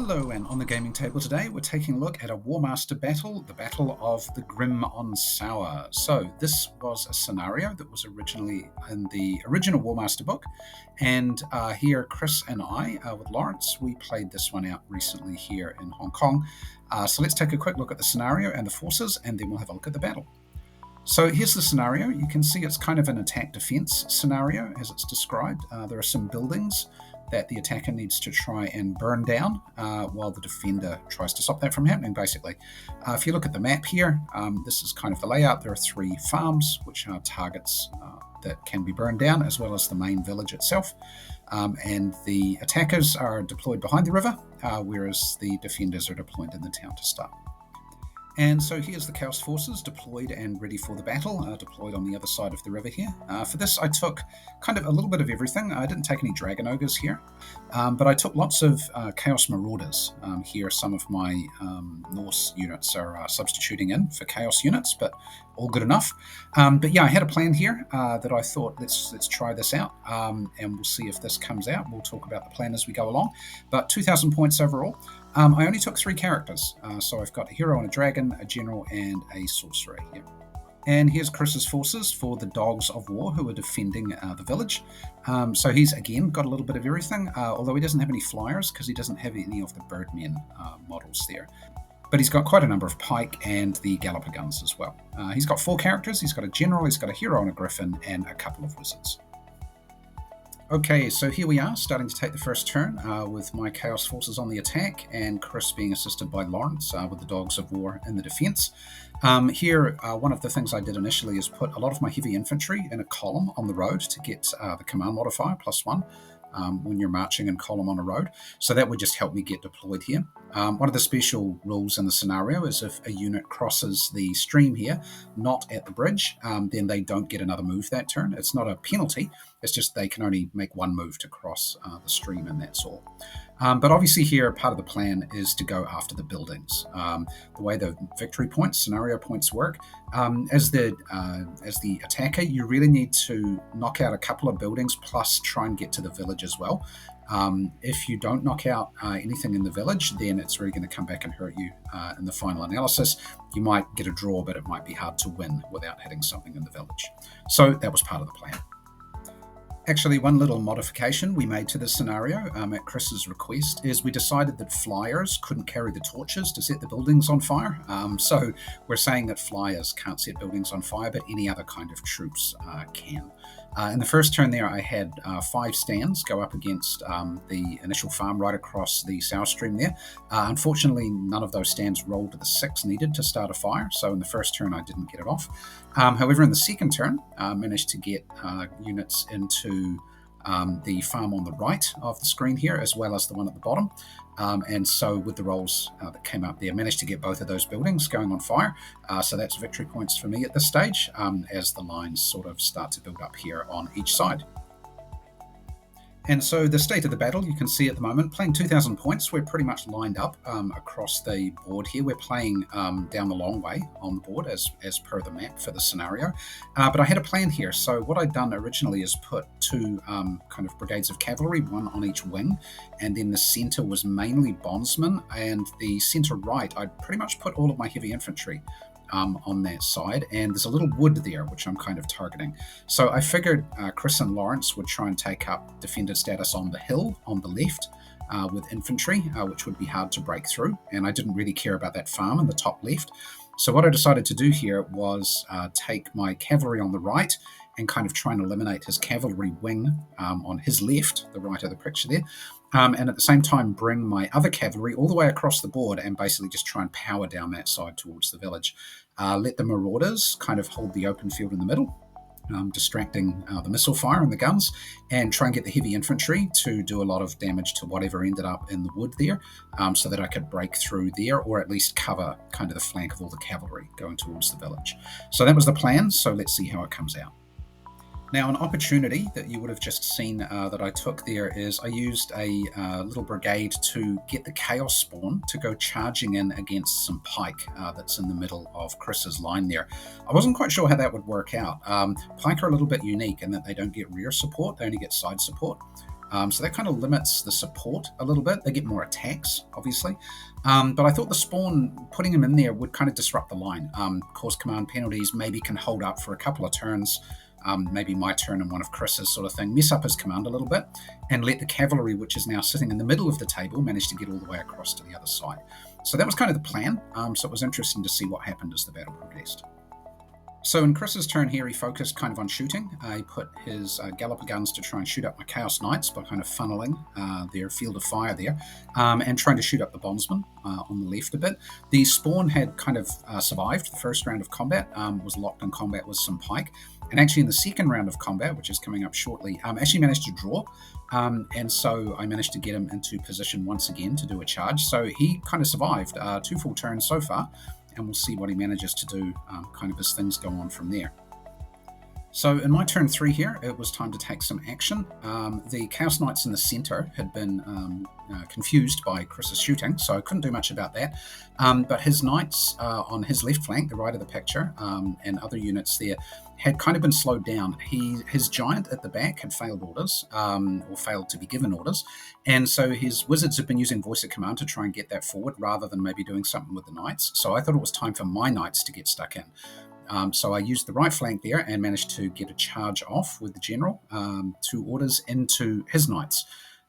Hello, and on the gaming table today we're taking a look at a Warmaster battle, the Battle of the Grimm-on-Sour. So this was a scenario that was originally in the original Warmaster book, and here Chris and I, with Lawrence, we played this one out recently here in Hong Kong. So let's take a quick look at the scenario and the forces, and then we'll have a look at the battle. So here's the scenario. You can see it's kind of an attack-defense scenario as it's described. There are some buildings that the attacker needs to try and burn down while the defender tries to stop that from happening, basically. If you look at the map here, this is kind of the layout. There are 3 farms, which are targets that can be burned down, as well as the main village itself. And the attackers are deployed behind the river, whereas the defenders are deployed in the town to start. And so here's the Chaos Forces deployed and ready for the battle, deployed on the other side of the river here. For this, I took kind of a little bit of everything. I didn't take any Dragon Ogres here, but I took lots of Chaos Marauders. Here, some of my Norse units are substituting in for Chaos units, but all good enough. But yeah, I had a plan here that I thought, let's try this out, and we'll see if this comes out. We'll talk about the plan as we go along. But 2,000 points overall. I only took 3 characters, so I've got a hero and a dragon, a general, and a sorcerer here. And here's Chris's forces for the Dogs of War, who are defending the village. So he's, again, got a little bit of everything, although he doesn't have any flyers, because he doesn't have any of the Birdmen models there. But he's got quite a number of pike and the Galloper guns as well. He's got 4 characters. He's got a general, he's got a hero and a griffin, and a couple of wizards. Okay, so here we are, starting to take the first turn with my Chaos Forces on the attack, and Chris being assisted by Lawrence with the Dogs of War in the defense. Here, one of the things I did initially is put a lot of my heavy infantry in a column on the road to get the command modifier +1 when you're marching in column on a road. So that would just help me get deployed here. One of the special rules in the scenario is if a unit crosses the stream here, not at the bridge, then they don't get another move that turn. It's not a penalty, it's just they can only make 1 move to cross the stream, and that's all. But obviously here, part of the plan is to go after the buildings. The way the victory points, scenario points work, as the attacker, you really need to knock out a couple of buildings plus try and get to the village as well. If you don't knock out anything in the village, then it's really going to come back and hurt you in the final analysis. You might get a draw, but it might be hard to win without hitting something in the village. So that was part of the plan. Actually, one little modification we made to this scenario at Chris's request is we decided that flyers couldn't carry the torches to set the buildings on fire. So we're saying that flyers can't set buildings on fire, but any other kind of troops can. In the first turn there, I had 5 stands go up against the initial farm right across the Sour Stream there. Unfortunately, none of those stands rolled to the 6 needed to start a fire, so in the first turn I didn't get it off. However, in the second turn, I managed to get units into the farm on the right of the screen here, as well as the one at the bottom. And so with the rolls that came up there, managed to get both of those buildings going on fire. So that's victory points for me at this stage, as the lines sort of start to build up here on each side. And so the state of the battle, you can see at the moment, playing 2,000 points, we're pretty much lined up across the board here. We're playing down the long way on the board as per the map for the scenario. But I had a plan here. So what I'd done originally is put 2 kind of brigades of cavalry, 1 on each wing, and then the center was mainly bondsmen, and the center right, I'd pretty much put all of my heavy infantry on that side, and there's a little wood there which I'm kind of targeting. So I figured Chris and Lawrence would try and take up defender status on the hill on the left with infantry, which would be hard to break through, and I didn't really care about that farm in the top left. So what I decided to do here was take my cavalry on the right and kind of try and eliminate his cavalry wing on his left, the right of the picture there, and at the same time bring my other cavalry all the way across the board and basically just try and power down that side towards the village. Let the marauders kind of hold the open field in the middle, distracting the missile fire and the guns, and try and get the heavy infantry to do a lot of damage to whatever ended up in the wood there, so that I could break through there, or at least cover kind of the flank of all the cavalry going towards the village. So that was the plan, so let's see how it comes out. Now, an opportunity that you would have just seen that I took there is I used a little brigade to get the Chaos Spawn to go charging in against some pike that's in the middle of Chris's line there. I wasn't quite sure how that would work out. Pike are a little bit unique in that they don't get rear support, they only get side support. So that kind of limits the support a little bit. They get more attacks, obviously. But I thought the spawn, putting him in there, would kind of disrupt the line, cause command penalties, maybe can hold up for a couple of turns, maybe my turn and one of Chris's sort of thing, mess up his command a little bit, and let the cavalry, which is now sitting in the middle of the table, manage to get all the way across to the other side. So that was kind of the plan. So it was interesting to see what happened as the battle progressed. So in Chris's turn here, he focused kind of on shooting. He put his Galloper guns to try and shoot up my Chaos Knights by kind of funneling their field of fire there, and trying to shoot up the Bondsman on the left a bit. The spawn had kind of survived the first round of combat, was locked in combat with some pike, and actually in the second round of combat, which is coming up shortly, actually managed to draw, and so I managed to get him into position once again to do a charge. So he kind of survived 2 full turns so far, and we'll see what he manages to do kind of as things go on from there. So in my turn 3 here, it was time to take some action. The Chaos Knights in the center had been confused by Chris's shooting, so I couldn't do much about that. But his Knights on his left flank, the right of the picture, and other units there, had kind of been slowed down. His giant at the back had failed orders, or failed to be given orders, and so his wizards have been using voice of command to try and get that forward, rather than maybe doing something with the Knights. So I thought it was time for my Knights to get stuck in. So I used the right flank there and managed to get a charge off with the general, 2 orders into his Knights,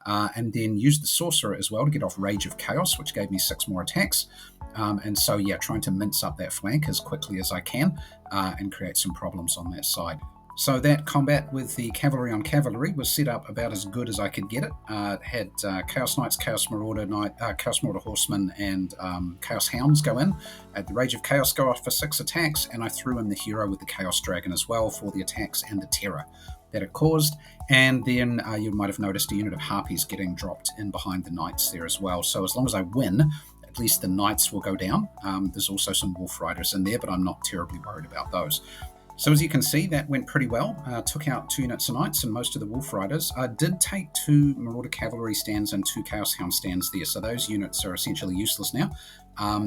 and then used the sorcerer as well to get off Rage of Chaos, which gave me 6 more attacks. And so, yeah, trying to mince up that flank as quickly as I can and create some problems on that side. So that combat with the cavalry on cavalry was set up about as good as I could get it. It had Chaos Knights, Chaos Marauder Horsemen, and Chaos Hounds go in. Had the Rage of Chaos go off for 6 attacks, and I threw in the hero with the Chaos Dragon as well for the attacks and the terror that it caused. And then you might have noticed a unit of Harpies getting dropped in behind the Knights there as well. So as long as I win, at least the Knights will go down. There's also some Wolf Riders in there, but I'm not terribly worried about those. So as you can see, that went pretty well. Took out 2 units of Knights and most of the Wolf Riders. Did take 2 Marauder Cavalry stands and 2 Chaos Hound stands there, so those units are essentially useless now.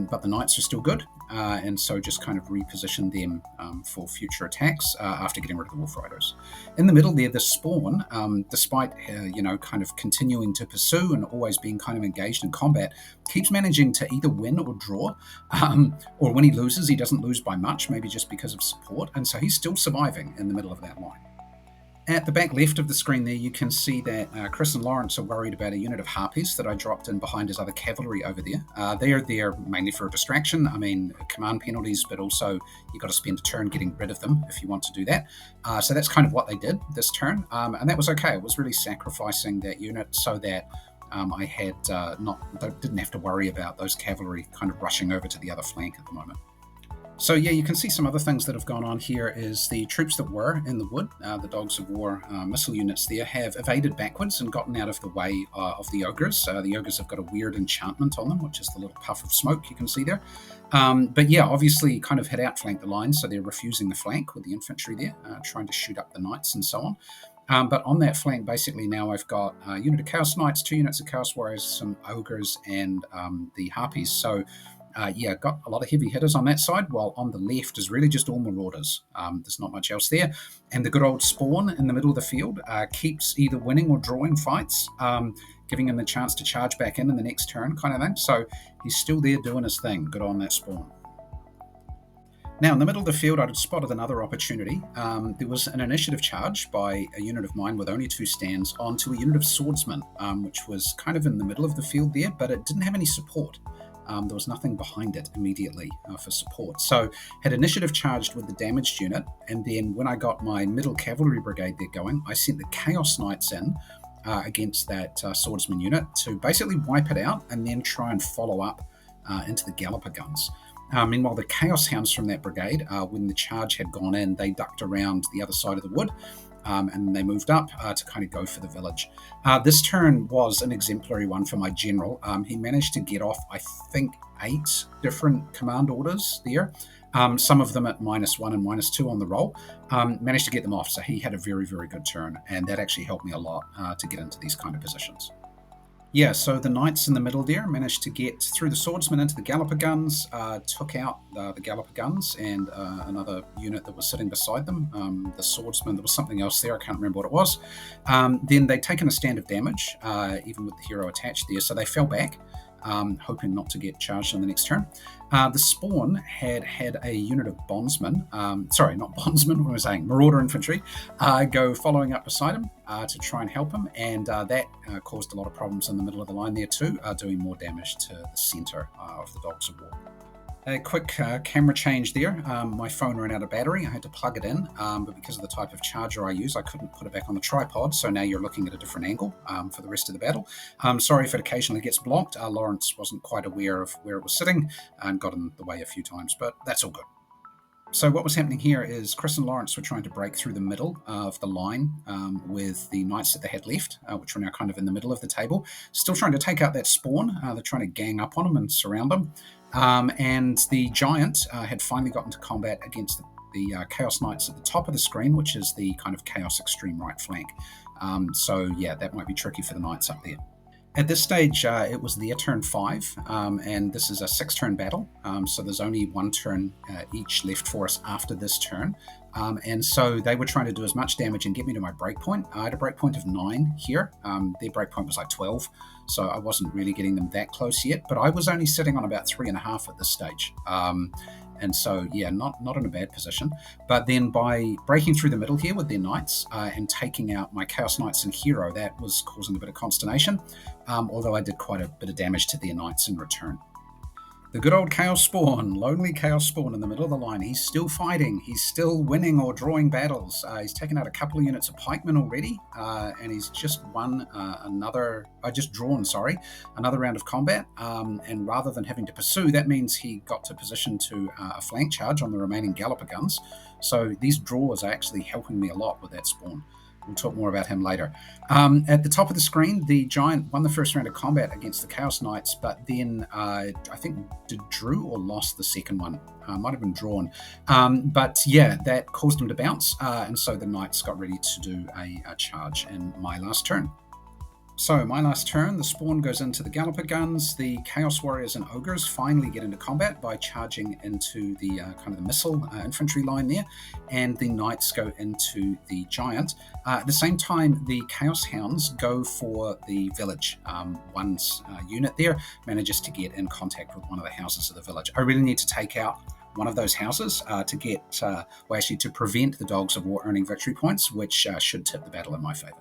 But the Knights are still good, and so just kind of repositioned them for future attacks after getting rid of the Wolf Riders. In the middle there, the spawn, despite kind of continuing to pursue and always being kind of engaged in combat, keeps managing to either win or draw, or when he loses, he doesn't lose by much, maybe just because of support, and so he's still surviving in the middle of that line. At the back left of the screen there, you can see that Chris and Lawrence are worried about a unit of Harpies that I dropped in behind his other cavalry over there. They are there mainly for a distraction. I mean, command penalties, but also you've got to spend a turn getting rid of them if you want to do that. So that's kind of what they did this turn, and that was okay. It was really sacrificing that unit so that I had didn't have to worry about those cavalry kind of rushing over to the other flank at the moment. So yeah, you can see some other things that have gone on here is the troops that were in the wood, the Dogs of War missile units there, have evaded backwards and gotten out of the way of the ogres. The ogres have got a weird enchantment on them, which is the little puff of smoke you can see there. But yeah, obviously kind of had outflanked the line, so they're refusing the flank with the infantry there, trying to shoot up the knights and so on. But on that flank, basically now I've got a unit of Chaos Knights, 2 units of Chaos Warriors, some ogres, and the Harpies. So yeah, got a lot of heavy hitters on that side, while on the left is really just all Marauders. There's not much else there. And the good old spawn in the middle of the field keeps either winning or drawing fights, giving him the chance to charge back in the next turn kind of thing. So he's still there doing his thing. Good on that spawn. Now, in the middle of the field, I'd spotted another opportunity. There was an initiative charge by a unit of mine with only 2 stands onto a unit of swordsmen, which was kind of in the middle of the field there, but it didn't have any support. There was nothing behind it immediately for support. So had initiative charged with the damaged unit, and then when I got my middle cavalry brigade there going, I sent the Chaos Knights in against that swordsman unit to basically wipe it out and then try and follow up into the Galloper guns. Meanwhile, the Chaos Hounds from that brigade, when the charge had gone in, they ducked around the other side of the wood, and they moved up to kind of go for the village. This turn was an exemplary one for my general. He managed to get off, I think, 8 different command orders there, some of them at -1 and -2 on the roll. Managed to get them off, so he had a very, very good turn, and that actually helped me a lot to get into these kind of positions. Yeah, so the knights in the middle there managed to get through the swordsmen into the galloper guns, took out the galloper guns and another unit that was sitting beside them. The swordsman, there was something else there, I can't remember what it was. Then they'd taken a stand of damage, even with the hero attached there, so they fell back. Hoping not to get charged on the next turn. The spawn had a unit of bondsmen, sorry, not bondsmen, what was I saying, marauder infantry, go following up beside him to try and help him, and that caused a lot of problems in the middle of the line there too, doing more damage to the centre of the Dogs of War. A quick camera change there. My phone ran out of battery. I had to plug it in, but because of the type of charger I use, I couldn't put it back on the tripod. So now you're looking at a different angle for the rest of the battle. Sorry if it occasionally gets blocked. Lawrence wasn't quite aware of where it was sitting and got in the way a few times, but that's all good. So what was happening here is Chris and Lawrence were trying to break through the middle of the line with the knights that they had left, which were now kind of in the middle of the table, still trying to take out that spawn. They're trying to gang up on them and surround them. And the giant had finally gotten to combat against the Chaos Knights at the top of the screen, which is the kind of Chaos extreme right flank. So yeah, that might be tricky for the knights up there. At this stage, it was their turn 5, and this is a 6-turn battle, so there's only 1 turn each left for us after this turn. And so they were trying to do as much damage and get me to my breakpoint. I had a breakpoint of 9 here. Their breakpoint was like 12, so I wasn't really getting them that close yet, but I was only sitting on about 3.5 at this stage. And so, yeah, not in a bad position. But then by breaking through the middle here with their knights and taking out my Chaos Knights and hero, that was causing a bit of consternation, although I did quite a bit of damage to their knights in return. The good old Chaos Spawn, lonely Chaos Spawn in the middle of the line. He's still fighting. He's still winning or drawing battles. He's taken out a couple of units of pikemen already, and he's just won another round of combat. And rather than having to pursue, that means he got to position to a flank charge on the remaining galloper guns. So these draws are actually helping me a lot with that spawn. We'll talk more about him later. At the top of the screen, the giant won the first round of combat against the Chaos Knights, but then I think drew or lost the second one. Might have been drawn. But yeah, that caused him to bounce, and so the Knights got ready to do a charge in my last turn. So my last turn, the spawn goes into the galloper guns. The Chaos Warriors and Ogres finally get into combat by charging into the kind of the missile infantry line there, and the Knights go into the giant. At the same time, the Chaos Hounds go for the village. One's unit there manages to get in contact with one of the houses of the village. I really need to take out one of those houses to prevent the Dogs of War earning victory points, which should tip the battle in my favor.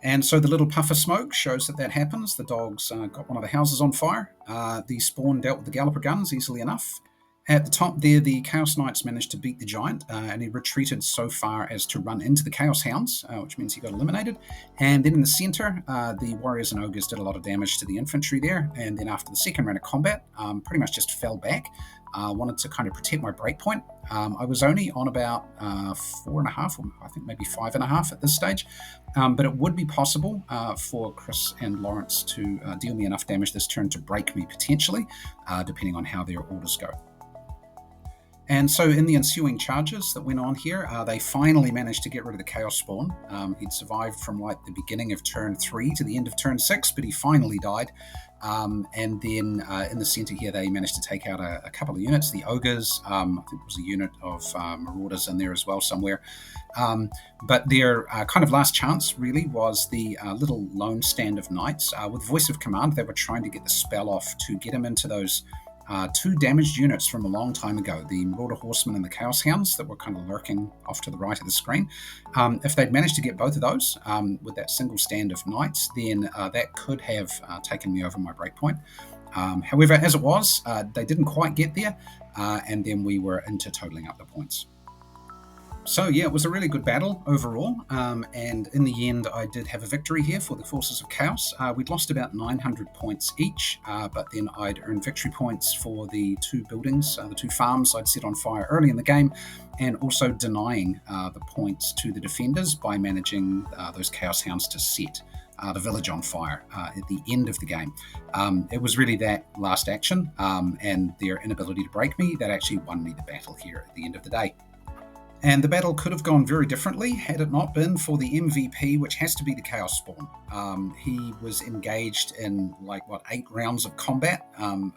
And so the little puff of smoke shows that happens. The dogs got one of the houses on fire. The spawn dealt with the galloper guns easily enough. At the top there, the Chaos Knights managed to beat the giant, and he retreated so far as to run into the Chaos Hounds, which means he got eliminated. And then in the center, the Warriors and Ogres did a lot of damage to the infantry there, and then after the second round of combat, pretty much just fell back. Wanted to kind of protect my breakpoint. I was only on about 4.5, or I think maybe 5.5 at this stage, but it would be possible for Chris and Lawrence to deal me enough damage this turn to break me potentially, depending on how their orders go. And so in the ensuing charges that went on here, they finally managed to get rid of the Chaos Spawn. He'd survived from like the beginning of turn 3 to the end of turn 6, but he finally died. And then in the center here, they managed to take out a couple of units. The Ogres, I think there was a unit of Marauders in there as well somewhere. But their kind of last chance really was the little lone stand of Knights. With Voice of Command, they were trying to get the spell off to get him into those 2 damaged units from a long time ago, the Marauder Horsemen and the Chaos Hounds that were kind of lurking off to the right of the screen. If they'd managed to get both of those with that single stand of Knights, then that could have taken me over my breakpoint. However, as it was, they didn't quite get there, and then we were into totaling up the points. So yeah, it was a really good battle overall, and in the end I did have a victory here for the Forces of Chaos. We'd lost about 900 points each, but then I'd earned victory points for the 2 buildings, the 2 farms I'd set on fire early in the game, and also denying the points to the defenders by managing those Chaos Hounds to set the village on fire at the end of the game. It was really that last action and their inability to break me that actually won me the battle here at the end of the day. And the battle could have gone very differently had it not been for the MVP, which has to be the Chaos Spawn. He was engaged in 8 rounds of combat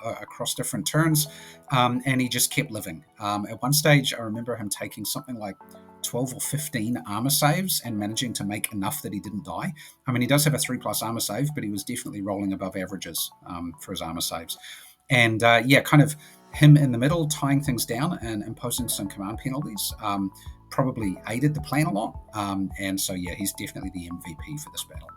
across different turns, and he just kept living. At one stage, I remember him taking something like 12 or 15 armor saves and managing to make enough that he didn't die. I mean, he does have a 3+ armor save, but he was definitely rolling above averages for his armor saves. And kind of him in the middle, tying things down and imposing some command penalties, probably aided the plan a lot. And so, he's definitely the MVP for this battle.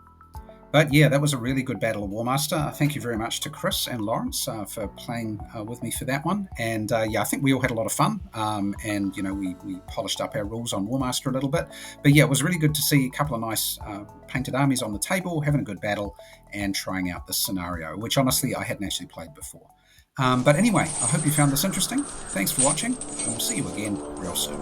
But that was a really good battle of Warmaster. Thank you very much to Chris and Lawrence for playing with me for that one. And I think we all had a lot of fun. And we polished up our rules on Warmaster a little bit. But it was really good to see a couple of nice painted armies on the table, having a good battle, and trying out this scenario, which honestly I hadn't actually played before. But anyway, I hope you found this interesting. Thanks for watching, and we'll see you again real soon.